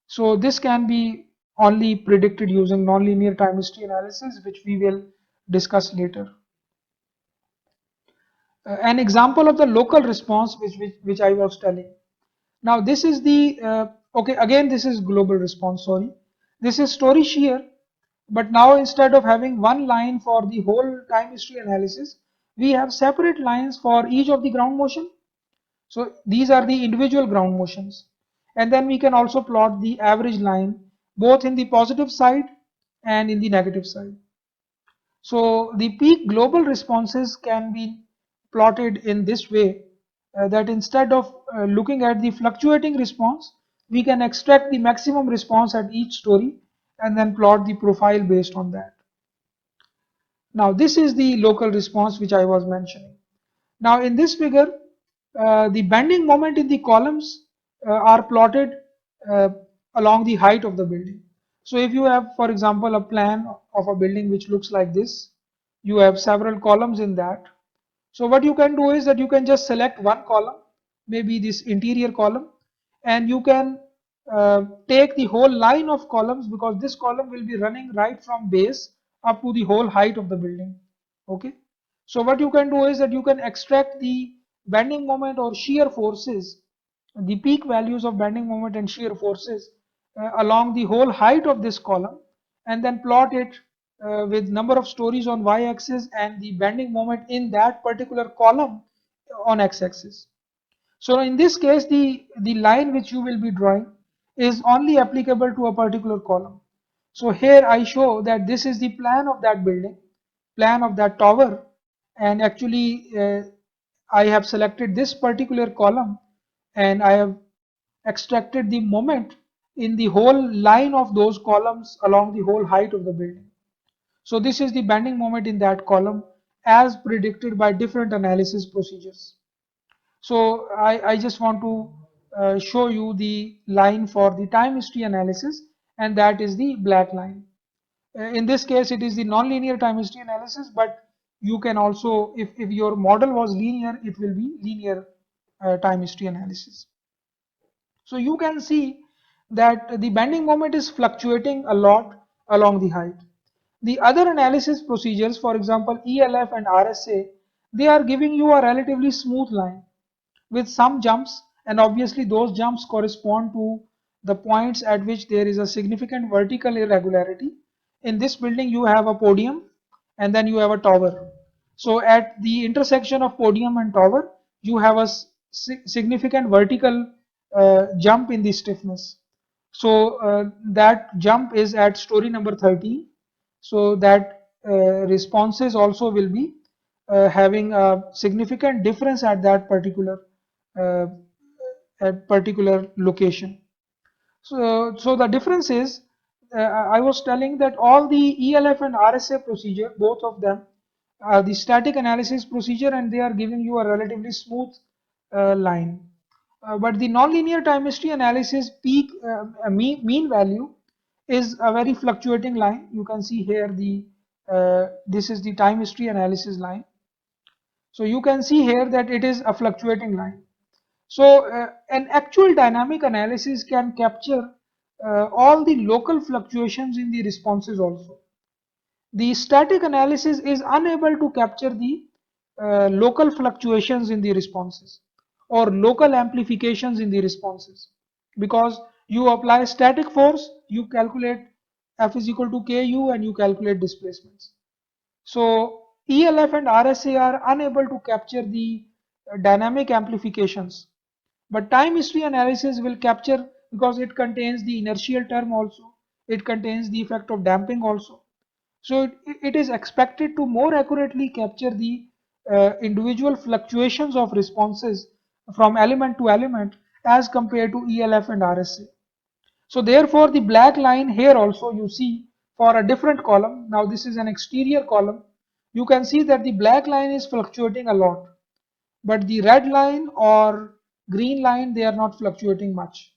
So this can be only predicted using non-linear time history analysis, which we will discuss later. An example of the local response which I was telling. Now this is the, okay, again this is global response, sorry. This is story shear, but now instead of having one line for the whole time history analysis, we have separate lines for each of the ground motion. So these are the individual ground motions. And then we can also plot the average line both in the positive side and in the negative side. So the peak global responses can be plotted in this way, that instead of looking at the fluctuating response, we can extract the maximum response at each story and then plot the profile based on that. Now this is the local response which I was mentioning. Now in this figure, the bending moment in the columns are plotted uh, along the height of the building. So if you have, for example, a plan of a building which looks like this, you have several columns in that. So what you can do is that you can just select one column, maybe this interior column, and you can take the whole line of columns, because this column will be running right from base up to the whole height of the building. Okay. So what you can do is that you can extract the bending moment or shear forces, the peak values of bending moment and shear forces along the whole height of this column, and then plot it with number of stories on y-axis and the bending moment in that particular column on x-axis. So in this case, the line which you will be drawing is only applicable to a particular column. So here I show that this is the plan of that building, plan of that tower, and actually I have selected this particular column and I have extracted the moment in the whole line of those columns along the whole height of the building. So this is the bending moment in that column as predicted by different analysis procedures. So I just want to show you the line for the time history analysis, and that is the black line. In this case, it is the non-linear time history analysis, but you can also, if your model was linear, it will be linear time history analysis. So you can see that the bending moment is fluctuating a lot along the height. The other analysis procedures, for example, ELF and RSA, they are giving you a relatively smooth line with some jumps, and obviously those jumps correspond to the points at which there is a significant vertical irregularity. In this building you have a podium, and then you have a tower. So at the intersection of podium and tower, you have a significant vertical jump in the stiffness. So that jump is at story number 13. So that responses also will be having a significant difference at that uh, particular location. So the difference is, I was telling that all the ELF and RSA procedure, both of them, are the static analysis procedure, and they are giving you a relatively smooth line. But the nonlinear time history analysis peak mean value is a very fluctuating line. You can see here this is the time history analysis line. So you can see here that it is a fluctuating line. So an actual dynamic analysis can capture all the local fluctuations in the responses also. The static analysis is unable to capture the local fluctuations in the responses or local amplifications in the responses, because you apply static force, you calculate F is equal to KU and you calculate displacements. So ELF and RSA are unable to capture the dynamic amplifications, but time history analysis will capture, because it contains the inertial term also, it contains the effect of damping also. So it is expected to more accurately capture the individual fluctuations of responses from element to element as compared to ELF and RSA. So therefore the black line here also you see for a different column. Now this is an exterior column. You can see that the black line is fluctuating a lot, but the red line or green line, they are not fluctuating much.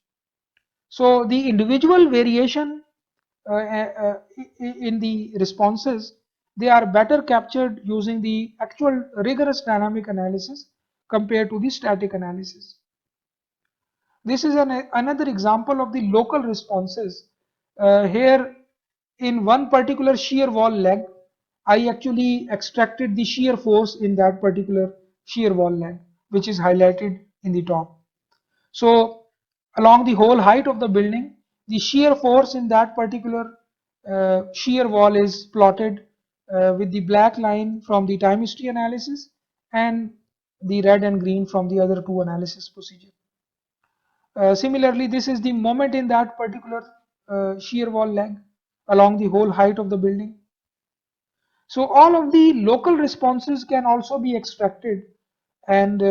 So the individual variation in the responses, they are better captured using the actual rigorous dynamic analysis compared to the static analysis. This is another example of the local responses. Here in one particular shear wall leg, I actually extracted the shear force in that particular shear wall leg, which is highlighted in the top. So along the whole height of the building, the shear force in that particular shear wall is plotted with the black line from the time history analysis and the red and green from the other two analysis procedure. Similarly, this is the moment in that particular shear wall leg along the whole height of the building. So all of the local responses can also be extracted and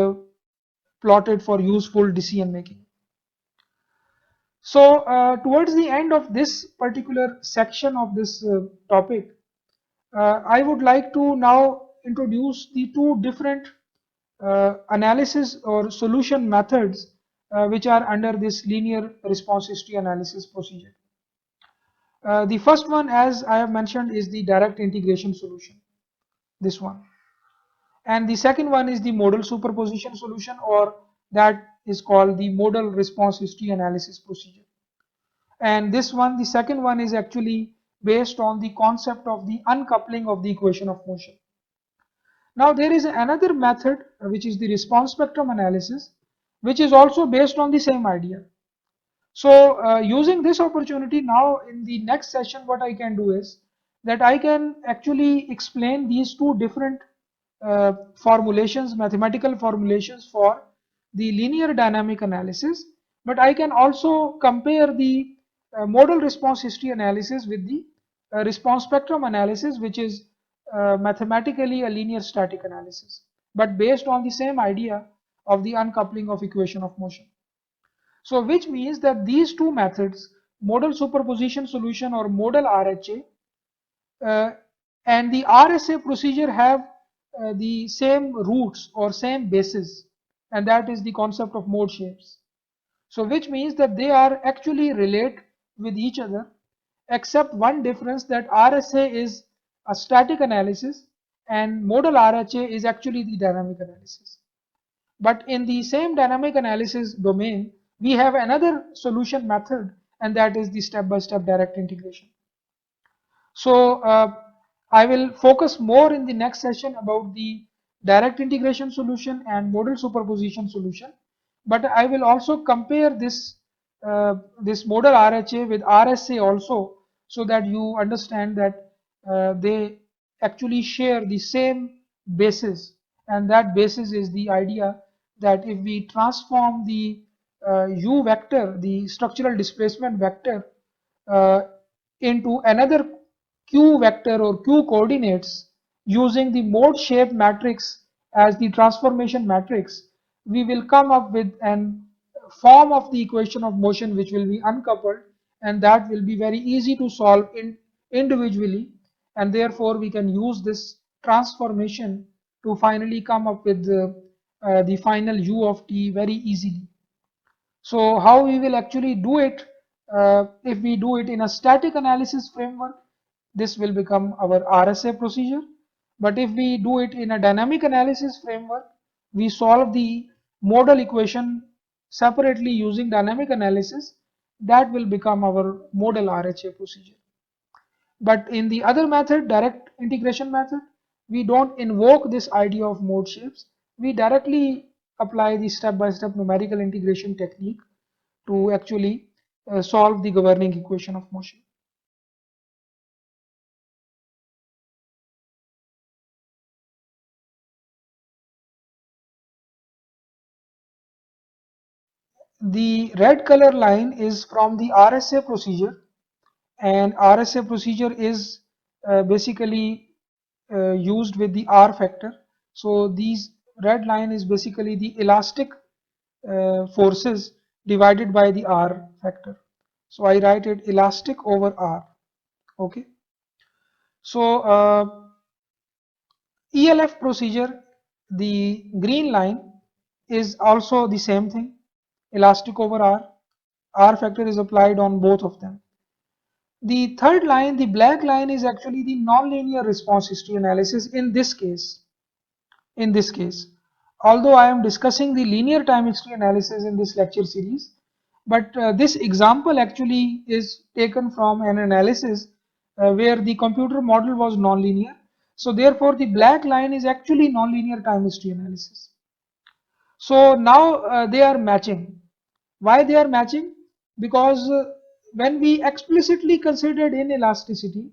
plotted for useful decision making. So towards the end of this particular section of this topic, I would like to now introduce the two different analysis or solution methods which are under this linear response history analysis procedure. The first one, as I have mentioned, is the direct integration solution, this one. And the second one is the modal superposition solution, or that is called the modal response history analysis procedure. And this one, the second one, is actually based on the concept of the uncoupling of the equation of motion. Now there is another method which is the response spectrum analysis, which is also based on the same idea. So using this opportunity now in the next session, what I can do is that I can actually explain these two different formulations, mathematical formulations for the linear dynamic analysis, but I can also compare the modal response history analysis with the response spectrum analysis, which is mathematically a linear static analysis, but based on the same idea of the uncoupling of equation of motion. So which means that these two methods, modal superposition solution or modal RHA, and the RSA procedure have the same roots or same basis, and that is the concept of mode shapes. So which means that they are actually relate with each other, except one difference, that RSA is a static analysis and modal RHA is actually the dynamic analysis. But in the same dynamic analysis domain, we have another solution method, and that is the step-by-step direct integration. So I will focus more in the next session about the direct integration solution and modal superposition solution, but I will also compare this modal RHA with RSA also, so that you understand that they actually share the same basis, and that basis is the idea that if we transform the u vector, the structural displacement vector, uh, into another q vector or q coordinates using the mode shape matrix as the transformation matrix, we will come up with an form of the equation of motion which will be uncoupled, and that will be very easy to solve individually, and therefore we can use this transformation to finally come up with the final u of t very easily. So how we will actually do it, if we do it in a static analysis framework, this will become our RSA procedure. But if we do it in a dynamic analysis framework, we solve the modal equation separately using dynamic analysis, that will become our modal RHA procedure. But in the other method, direct integration method, we don't invoke this idea of mode shapes. We directly apply the step-by-step numerical integration technique to actually solve the governing equation of motion. The red color line is from the RSA procedure, and RSA procedure is basically used with the R factor. So these red line is basically the elastic forces divided by the R factor. So I write it elastic over R. Okay. So ELF procedure, the green line is also the same thing, elastic over R. R factor is applied on both of them. The third line, the black line, is actually the nonlinear response history analysis in this case. In this case, although I am discussing the linear time history analysis in this lecture series, but this example actually is taken from an analysis where the computer model was nonlinear. So therefore the black line is actually nonlinear time history analysis. So now they are matching. Why they are matching? Because when we explicitly considered inelasticity,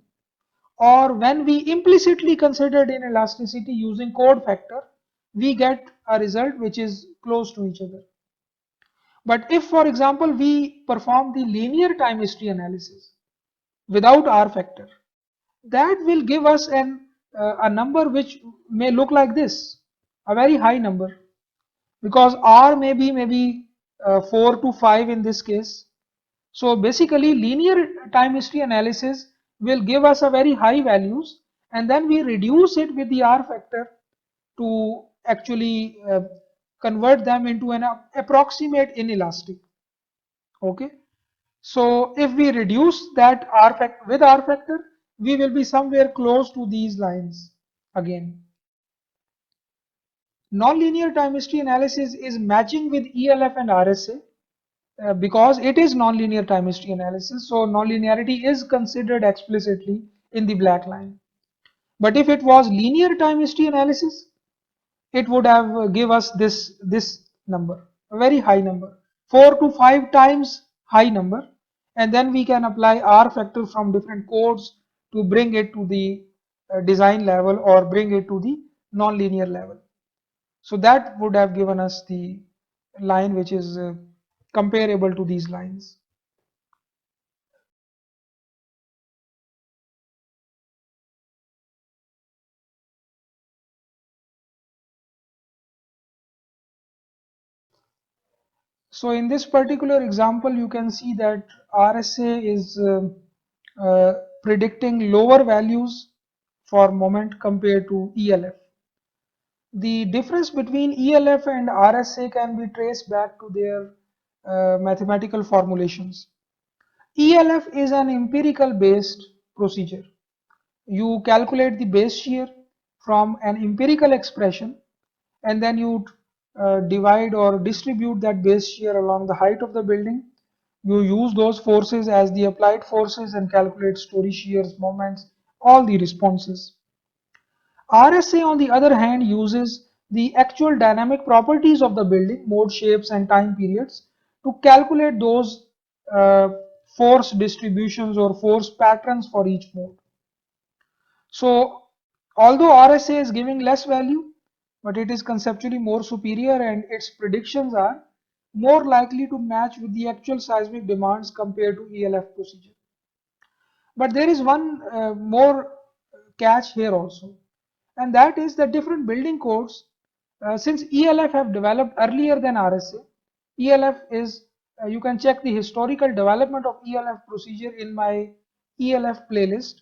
or when we implicitly considered inelasticity using chord factor, we get a result which is close to each other. But if, for example, we perform the linear time history analysis without R factor, that will give us a number which may look like this, a very high number, because R may be maybe 4 to 5 in this case. So basically linear time history analysis will give us a very high values, and then we reduce it with the R factor to actually convert them into an approximate inelastic. Okay. So if we reduce that R factor with R factor, we will be somewhere close to these lines again. Nonlinear time history analysis is matching with ELF and RSA because it is nonlinear time history analysis. So nonlinearity is considered explicitly in the black line. But if it was linear time history analysis, it would have give us this number, a very high number, 4 to 5 times high number, and then we can apply R factor from different codes to bring it to the design level or bring it to the nonlinear level. So that would have given us the line which is comparable to these lines. So in this particular example, you can see that RSA is predicting lower values for moment compared to ELF. The difference between ELF and RSA can be traced back to their mathematical formulations. ELF is an empirical based procedure. You calculate the base shear from an empirical expression, and then you divide or distribute that base shear along the height of the building. You use those forces as the applied forces and calculate story shears, moments, all the responses. RSA, on the other hand, uses the actual dynamic properties of the building, mode shapes and time periods, to calculate those uh, force distributions or force patterns for each mode. So Although RSA is giving less value, but it is conceptually more superior and its predictions are more likely to match with the actual seismic demands compared to ELF procedure. But there is one more catch here also, and that is that different building codes, since ELF have developed earlier than RSA, ELF is, you can check the historical development of ELF procedure in my ELF playlist.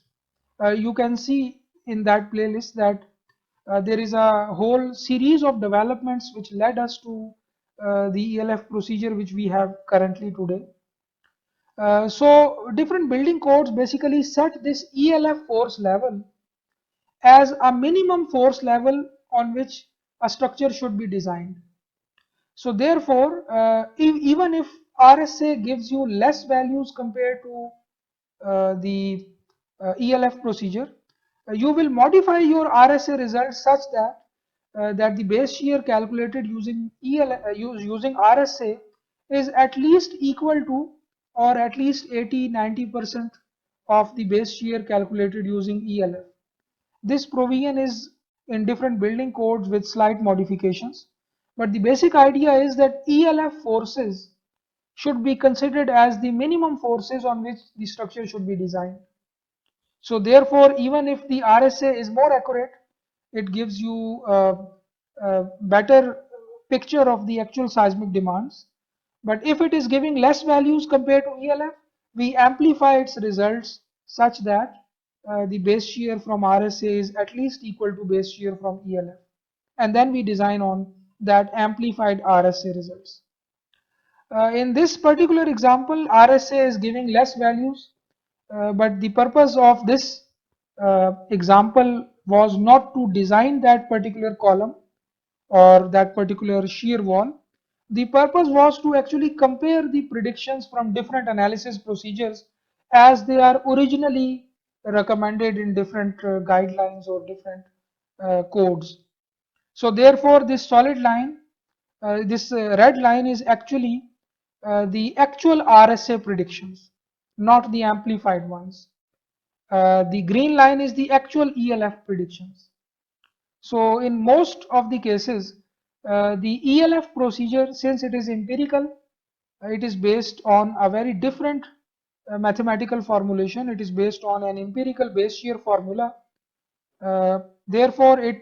You can see in that playlist that there is a whole series of developments which led us to the ELF procedure which we have currently today. So different building codes basically set this ELF force level as a minimum force level on which a structure should be designed. So therefore, even if RSA gives you less values compared to the ELF procedure, you will modify your RSA results such that that the base shear calculated using using RSA is at least equal to or at least 80-90% of the base shear calculated using ELF. This provision is in different building codes with slight modifications, but the basic idea is that ELF forces should be considered as the minimum forces on which the structure should be designed. So therefore, even if the RSA is more accurate, it gives you a better picture of the actual seismic demands. But if it is giving less values compared to ELF, we amplify its results such that the base shear from RSA is at least equal to base shear from ELF. And then we design on that amplified RSA results. In this particular example, RSA is giving less values, but the purpose of this example was not to design that particular column or that particular shear wall. The purpose was to actually compare the predictions from different analysis procedures as they are originally recommended in different guidelines or different codes. So therefore, this solid line, this red line is actually the actual RSA predictions, not the amplified ones. The green line is the actual ELF predictions. So in most of the cases, the ELF procedure, since it is empirical, it is based on a very different mathematical formulation. It is based on an empirical base shear formula. Therefore, it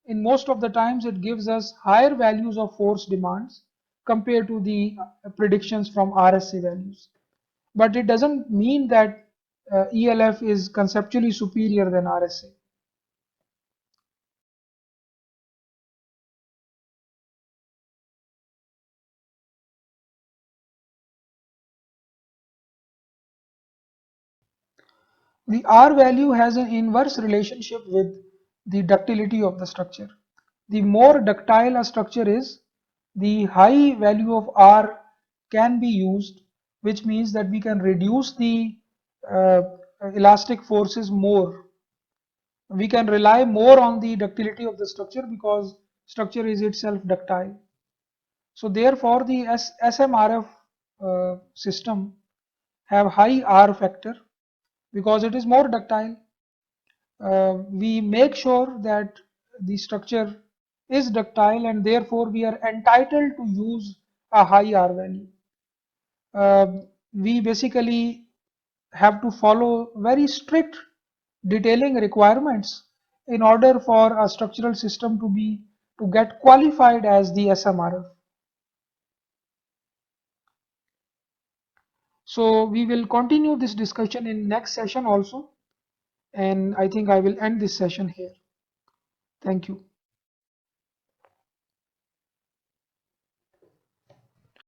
in most of the times it gives us higher values of force demands compared to the predictions from RSA values. But it doesn't mean that ELF is conceptually superior than RSA. The R value has an inverse relationship with the ductility of the structure. The more ductile a structure is, the high value of R can be used, which means that we can reduce the uh, elastic forces more. We can rely more on the ductility of the structure because structure is itself ductile. So therefore, the SMRF system have high R factor because it is more ductile. We make sure that the structure is ductile and therefore we are entitled to use a high R value. We basically have to follow very strict detailing requirements in order for a structural system to get qualified as the SMRF. So we will continue this discussion in next session also, and I think I will end this session here. Thank you.